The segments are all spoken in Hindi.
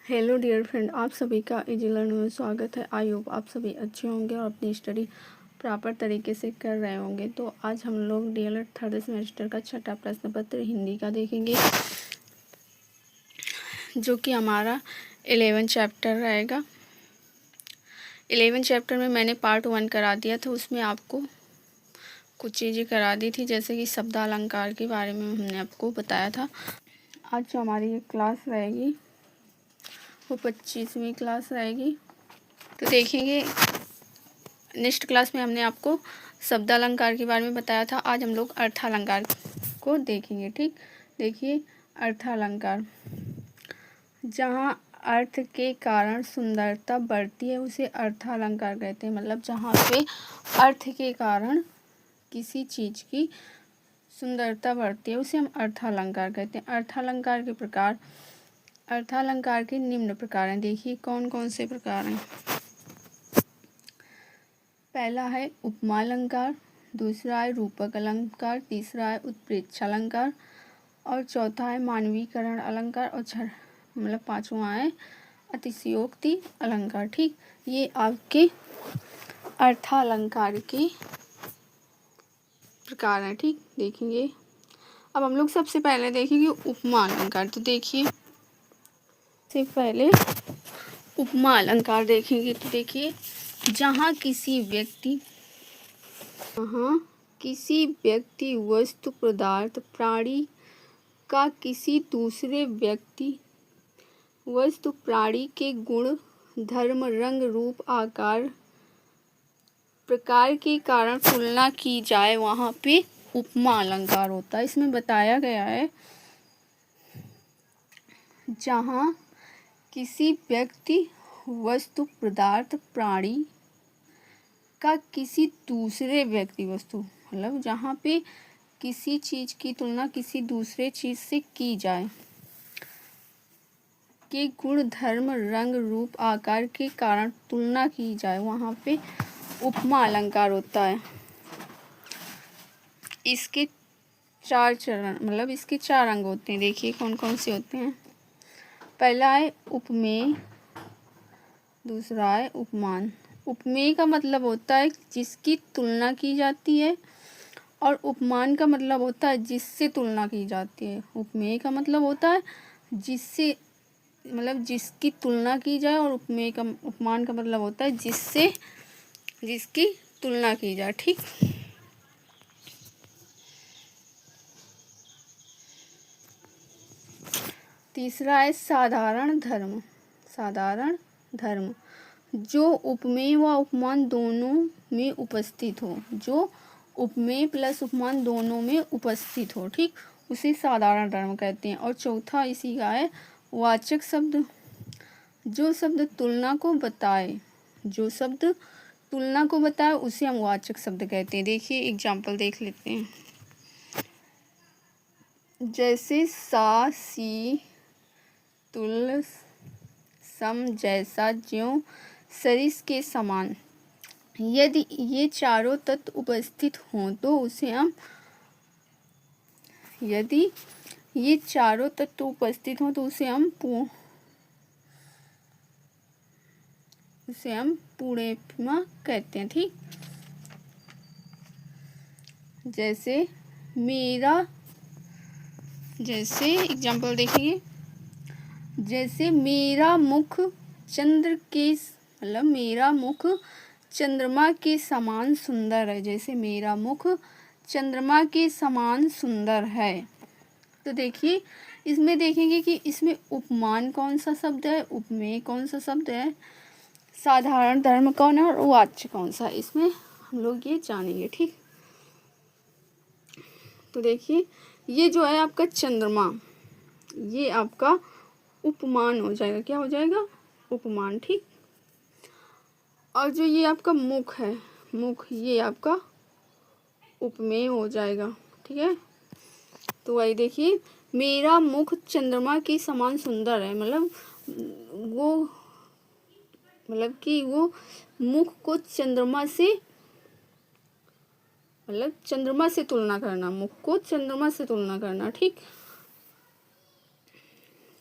हेलो डियर फ्रेंड, आप सभी का इजी लर्न में स्वागत है। आई होप आप सभी अच्छे होंगे और अपनी स्टडी प्रॉपर तरीके से कर रहे होंगे। तो आज हम लोग डीएलएड थर्ड सेमेस्टर का छठा प्रश्न पत्र हिंदी का देखेंगे, जो कि हमारा 11 चैप्टर रहेगा। 11 चैप्टर में मैंने पार्ट 1 करा दिया था, उसमें आपको कुछ चीज़ें करा दी थी, जैसे कि शब्द अलंकार के बारे में हमने आपको बताया था। आज जो हमारी ये क्लास रहेगी वो 25वीं क्लास रहेगी। तो देखेंगे, नेक्स्ट क्लास में हमने आपको शब्द अलंकार के बारे में बताया था। आज हम लोग अर्थालंकार को देखेंगे। ठीक, देखिए अर्थालंकार, जहाँ अर्थ के कारण सुंदरता बढ़ती है उसे अर्थालंकार कहते हैं। मतलब जहाँ पे अर्थ के कारण किसी चीज़ की सुंदरता बढ़ती है उसे हम अर्थालंकार कहते हैं। अर्थालंकार के प्रकार, अर्थालंकार के निम्न प्रकार हैं। देखिए कौन कौन से प्रकार हैं। पहला है उपमा अलंकार, दूसरा है रूपक अलंकार, तीसरा है उत्प्रेक्षालंकार और चौथा है मानवीकरण अलंकार और मतलब पांचवा है अतिशयोक्ति अलंकार। ठीक, ये आपके अर्थालंकार के प्रकार हैं। ठीक, देखेंगे। अब हम लोग सबसे पहले देखेंगे उपमा अलंकार। तो देखिए, सबसे पहले उपमा अलंकार देखेंगे। तो देखिए, जहाँ किसी व्यक्ति वस्तु पदार्थ प्राणी का किसी दूसरे व्यक्ति वस्तु प्राणी के गुण धर्म रंग रूप आकार प्रकार के कारण तुलना की जाए, वहाँ पे उपमा अलंकार होता है। इसमें बताया गया है, जहाँ किसी व्यक्ति वस्तु पदार्थ प्राणी का किसी दूसरे व्यक्ति वस्तु, मतलब जहाँ पे किसी चीज़ की तुलना किसी दूसरे चीज़ से की जाए, के गुण धर्म रंग रूप आकार के कारण तुलना की जाए, वहाँ पे उपमा अलंकार होता है। इसके चार चरण, मतलब इसके चार अंग होते हैं। देखिए कौन कौन से होते हैं। पहला है उपमेय, दूसरा है उपमान। उपमेय का मतलब होता है जिसकी तुलना की जाती है, और उपमान का मतलब होता है जिससे तुलना की जाती है। उपमेय का मतलब होता है जिससे, मतलब जिसकी तुलना की जाए, और उपमान का मतलब होता है जिसकी तुलना की जाए। ठीक, तीसरा है साधारण धर्म। साधारण धर्म, जो उपमेय व उपमान दोनों में उपस्थित हो, जो उपमेय प्लस उपमान दोनों में उपस्थित हो, ठीक, उसे साधारण धर्म कहते हैं। और चौथा इसी का है वाचक शब्द, जो शब्द तुलना को बताए, जो शब्द तुलना को बताए उसे हम वाचक शब्द कहते हैं। देखिए एग्जाम्पल देख लेते हैं। जैसे सा सी तुल सम जैसा ज्यों सरिस के समान। यदि ये चारों तत्व उपस्थित हों तो उसे हम, यदि ये चारों तत्व उपस्थित हों तो उसे हम पूर्णिमा कहते हैं। ठीक, जैसे मेरा, जैसे एग्जाम्पल देखिए, जैसे मेरा मुख चंद्र के, मतलब मेरा मुख चंद्रमा के समान सुंदर है। जैसे मेरा मुख चंद्रमा के समान सुंदर है। तो देखिए, इसमें देखेंगे कि इसमें उपमान कौन सा शब्द है, उपमेय कौन सा शब्द है, साधारण धर्म कौन है और वाच्य कौन सा, इसमें हम लोग ये जानेंगे। ठीक, तो देखिए, ये जो है आपका चंद्रमा, ये आपका उपमान हो जाएगा। क्या हो जाएगा? उपमान। ठीक, और जो ये आपका मुख है, मुख, ये आपका उपमेय हो जाएगा। ठीक है, तो वही देखिए, मेरा मुख चंद्रमा के समान सुंदर है, मतलब कि वो मुख को चंद्रमा से, मतलब चंद्रमा से तुलना करना, मुख को चंद्रमा से तुलना करना। ठीक,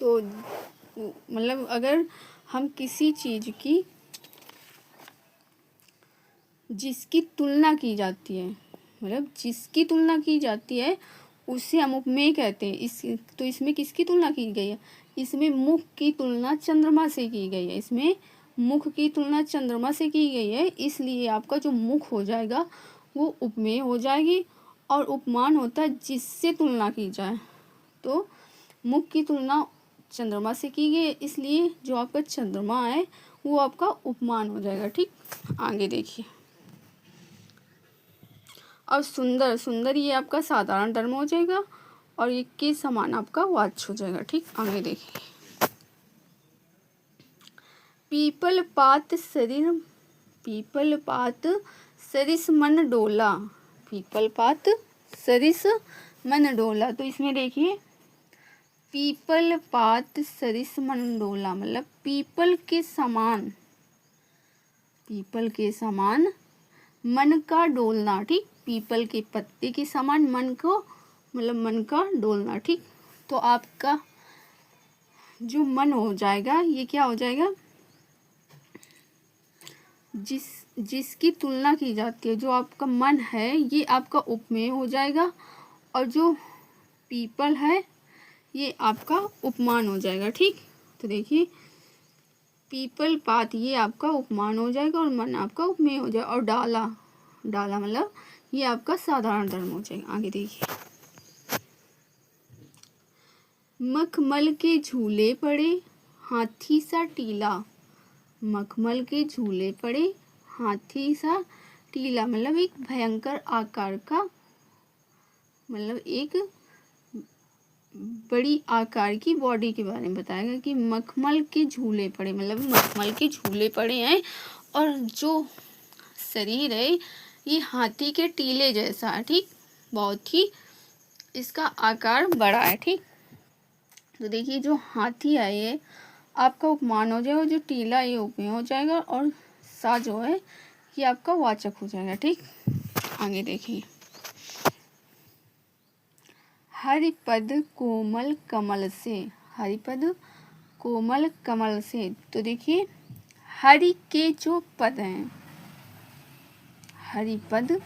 तो मतलब अगर हम किसी चीज़ की जिसकी तुलना की जाती है, मतलब जिसकी तुलना की जाती है उसे हम उपमेय कहते हैं। तो इसमें किसकी तुलना की गई है? इसमें मुख की तुलना चंद्रमा से की गई है। इसमें मुख की तुलना चंद्रमा से की गई है, इसलिए आपका जो मुख हो जाएगा वो उपमेय हो जाएगी। और उपमान होता है जिससे तुलना की जाए। तो मुख की तुलना चंद्रमा से की गई है, इसलिए जो आपका चंद्रमा है वो आपका उपमान हो जाएगा। ठीक, आगे देखिए। और सुंदर, सुंदर ये आपका साधारण धर्म हो जाएगा और ये के समान आपका वाच्य हो जाएगा। ठीक, आगे देखिए। पीपल पात सरिस मन डोला। पीपल पात सरिस मन डोला। तो इसमें देखिए पीपल पात सरिस मन डोला मतलब पीपल के समान मन का डोलना। ठीक, पीपल के पत्ते के समान मन को मतलब मन का डोलना। ठीक, तो आपका जो मन हो जाएगा ये क्या हो जाएगा? जिसकी तुलना की जाती है, जो आपका मन है ये आपका उपमेय हो जाएगा और जो पीपल है ये आपका उपमान हो जाएगा। ठीक, तो देखिए पीपल पात ये आपका उपमान हो जाएगा और मन आपका उपमेय हो जाएगा। और डाला मतलब ये आपका साधारण धर्म हो जाएगा। आगे देखिए। मखमल के झूले पड़े हाथी सा टीला। मखमल के झूले पड़े हाथी सा टीला मतलब एक भयंकर आकार का, मतलब एक बड़ी आकार की बॉडी के बारे में बताएगा कि मखमल के झूले पड़े मतलब मखमल के झूले पड़े हैं और जो शरीर है ये हाथी के टीले जैसा है। ठीक, बहुत ही इसका आकार बड़ा है। ठीक, तो देखिए जो हाथी है ये आपका उपमान हो जाएगा, जो टीला ये उपमेय हो जाएगा और सा जो है ये आपका वाचक हो जाएगा। ठीक, आगे देखिए। हरिपद कोमल कमल से। हरिपद कोमल कमल से। तो देखिए हरि के जो पद हैं, हरिपद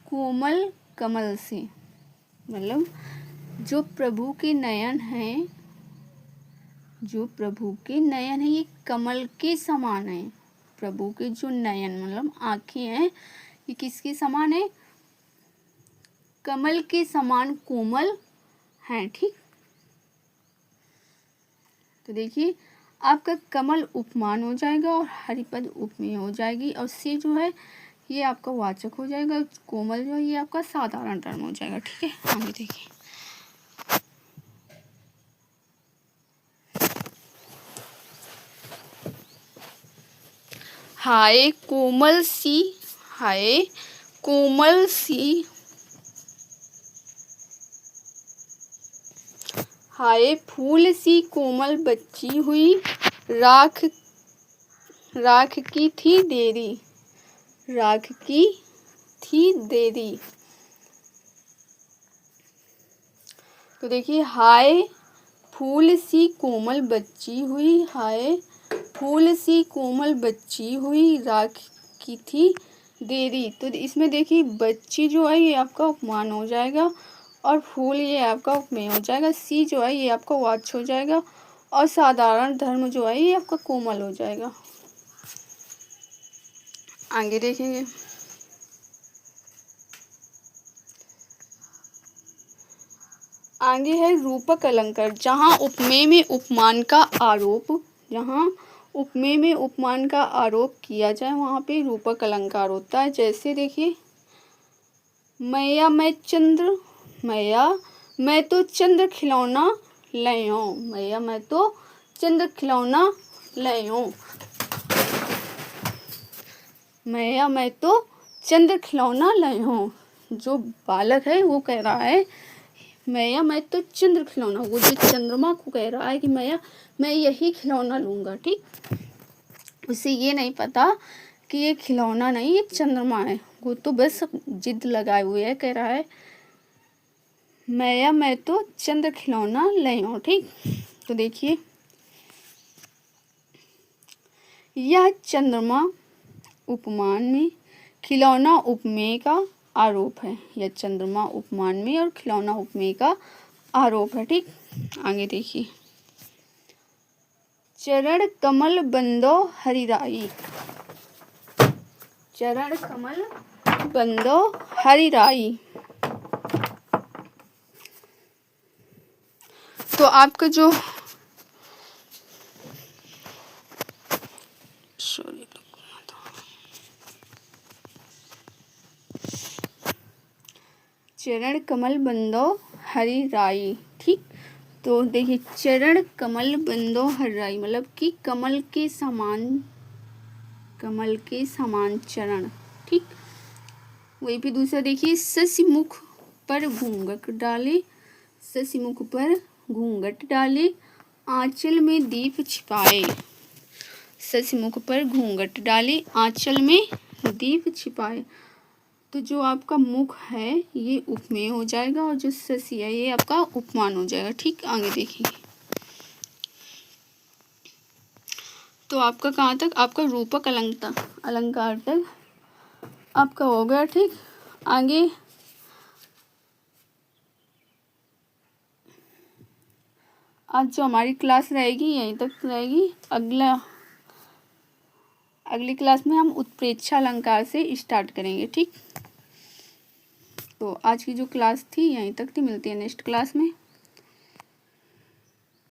कोमल कमल से मतलब जो प्रभु के नयन हैं, जो प्रभु के नयन है ये कमल के समान है। प्रभु के जो नयन मतलब आँखें हैं ये किसके समान है? कमल के समान कोमल हैं। ठीक, तो देखिए आपका कमल उपमान हो जाएगा और हरिपद उपमेय हो जाएगी और से जो है ये आपका वाचक हो जाएगा। कोमल जो है ये आपका साधारण धर्म हो जाएगा। ठीक है, आगे देखिए। हाय कोमल सी हाय फूल सी कोमल बच्ची हुई राख की थी देरी। तो देखिए हाय फूल सी कोमल बच्ची हुई, हाय फूल सी कोमल बच्ची हुई राख की थी देरी। तो इसमें देखिए बच्ची जो है ये आपका उपमान हो जाएगा और फूल ये आपका उपमेय हो जाएगा। सी जो है ये आपका वाच्य हो जाएगा और साधारण धर्म जो है ये आपका कोमल हो जाएगा। आगे देखेंगे। आगे है रूपक अलंकार। जहाँ उपमेय में उपमान का आरोप किया जाए वहाँ पे रूपक अलंकार होता है। जैसे देखिए मैया मैं तो चंद्र खिलौना लयो। मैया मैं तो चंद्र खिलौना लयो। मैया मैं तो चंद्र खिलौना लयो। जो बालक है वो कह रहा है मैया मैं तो चंद्र खिलौना, वो जो चंद्रमा को कह रहा है कि मैया मैं यही खिलौना लूँगा। ठीक, उसे ये नहीं पता कि ये खिलौना नहीं ये चंद्रमा है, वो तो बस जिद लगाए हुए है, कह रहा है मैया मैं तो चंद्र खिलौना लयो। ठीक, तो देखिए यह चंद्रमा उपमान में खिलौना उपमेय का आरोप है। यह चंद्रमा उपमान में और खिलौना उपमेय का आरोप है। ठीक, आगे देखिए। चरण कमल बंदो हरिराई। चरण कमल बंदो हरिराई। तो आपका जो चरण कमल बंदो हरिराई। ठीक, तो देखिए चरण कमल बंदो हरिराई मतलब कि कमल के समान चरण। ठीक, वहीं पे दूसरा देखिए, शशिमुख पर घूंघट डाले। शशिमुख पर घूंघट डाले, आंचल में दीप छिपाए। शशिमुख पर घूंघट डाले, आंचल में दीप छिपाए। तो जो आपका मुख है ये उपमेय हो जाएगा और जो शशि है ये आपका उपमान हो जाएगा। ठीक, आगे देखिए। तो आपका कहाँ तक, आपका रूपक अलंकार तक आपका हो गया। ठीक, आगे आज जो हमारी क्लास रहेगी यहीं तक रहेगी। अगली क्लास में हम उत्प्रेक्षा अलंकार से स्टार्ट करेंगे। ठीक, तो आज की जो क्लास थी यहीं तक थी, मिलती है नेक्स्ट क्लास में।